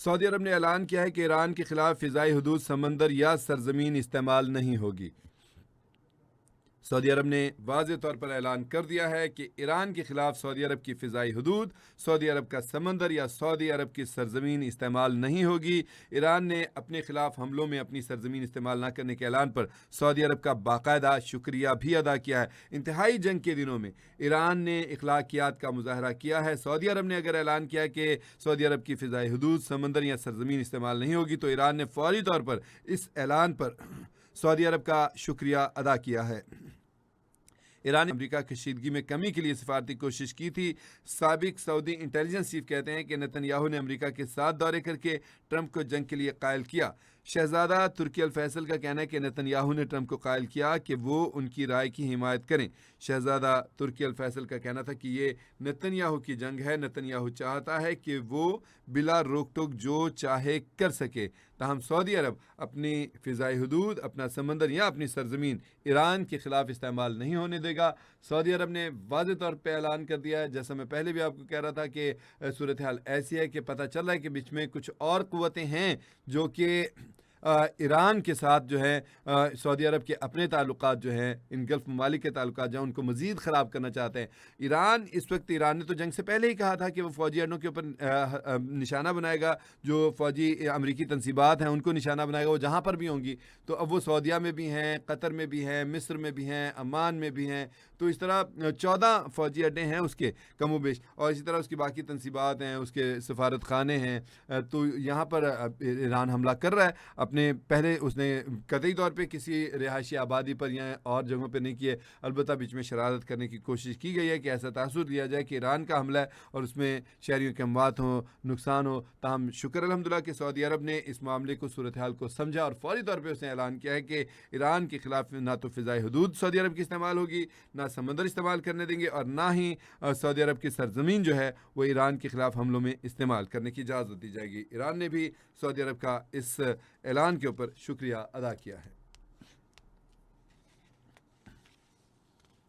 Saudi अरब ने ऐलान किया है कि ईरान के खिलाफ फ़िज़ाई हदूद, समंदर या सरज़मीन इस्तेमाल नहीं होगी। सऊदी अरब ने वाज़ेह तौर पर ऐलान कर दिया है कि ईरान के खिलाफ सऊदी अरब की फ़िज़ाई हदूद, सऊदी अरब का समंदर या सऊदी अरब की सरज़मीन इस्तेमाल नहीं होगी। ईरान ने अपने खिलाफ हमलों में अपनी सरज़मीन इस्तेमाल न करने के ऐलान पर सऊदी अरब का बाकायदा शुक्रिया भी अदा किया है। इंतहाई जंग के दिनों में ईरान ने इखलाकियात का मुज़ाहरा किया है। सऊदी अरब ने अगर ऐलान किया कि सऊदी अरब की फ़िज़ाई हदूद, समंदर या सरज़मीन इस्तेमाल नहीं होगी, तो ईरान ने फ़ौरी तौर पर इस ऐलान पर सऊदी अरब का शुक्रिया अदा किया है। ईरान ने अमरीका कशीदगी में कमी के लिए सिफारती कोशिश की थी। साबिक सऊदी इंटेलिजेंस चीफ कहते हैं कि नेतन्याहू ने अमरीका के साथ दौरे करके ट्रंप को जंग के लिए कायल किया। शहजादा तुर्की अल फैसल का कहना है कि नेतन्याहू ने ट्रंप को कायल किया कि वो उनकी राय की हिमायत करें। शहजादा तुर्की अल फैसल का कहना था कि ये नेतन्याहू की जंग है। नेतन्याहू चाहता है कि वो बिला रोक टोक जो चाहे कर सके। ताहम सऊदी अरब अपनी फ़िज़ाई हदूद, अपना समंदर या अपनी सरज़मीन ईरान के ख़िलाफ़ इस्तेमाल नहीं होने देगा। सऊदी अरब ने वाज़ेह तौर पे ऐलान कर दिया है, जैसा मैं पहले भी आपको कह रहा था कि सूरत हाल ऐसी है कि पता चल रहा है कि बीच में कुछ और क़ुव्वतें हैं जो कि ईरान के साथ जो है सऊदी अरब के अपने ताल्लुकात जो हैं, इन गल्फ़ ममालिक के ताल्लुकात जो हैं, उनको मज़ीद ख़राब करना चाहते हैं। ईरान ने तो जंग से पहले ही कहा था कि वो फ़ौजी अड्डों के ऊपर निशाना बनाएगा, जो फ़ौजी अमरीकी तनसीबात हैं उनको निशाना बनाएगा, वो जहाँ पर भी होंगी। तो अब वो सऊदीया में भी हैं, कतर में भी हैं, मिस्र में भी हैं, अमान में भी हैं। तो इस तरह 14 फ़ौजी अड्डे हैं उसके कमोबेश, और इसी तरह उसकी बाकी तनसीबात हैं, उसके सफारत खाने हैं। तो यहाँ पर ईरान हमला कर रहा है। अपने पहले उसने कतई तौर पे किसी रिहायशी आबादी पर या और जगहों पे नहीं किए, अलबत्ता बीच में शरारत करने की कोशिश की गई है कि ऐसा तासुर दिया जाए कि ईरान का हमला है और उसमें शहरियों के अमवात हों, नुकसान हो। ताहम शुक्र अल्हम्दुलिल्लाह कि सऊदी अरब ने इस मामले को, सूरत हाल को समझा और फौरी तौर पर उसने ऐलान किया है कि ईरान के खिलाफ ना तो फ़िज़ाई हदूद सऊदी अरब की इस्तेमाल होगी, ना समंदर इस्तेमाल करने देंगे, और ना ही सऊदी अरब की सरजमीन जो है वो ईरान के खिलाफ हमलों में इस्तेमाल करने की इजाज़त दी जाएगी। ईरान ने भी सऊदी अरब का इस ऐलान के ऊपर शुक्रिया अदा किया है।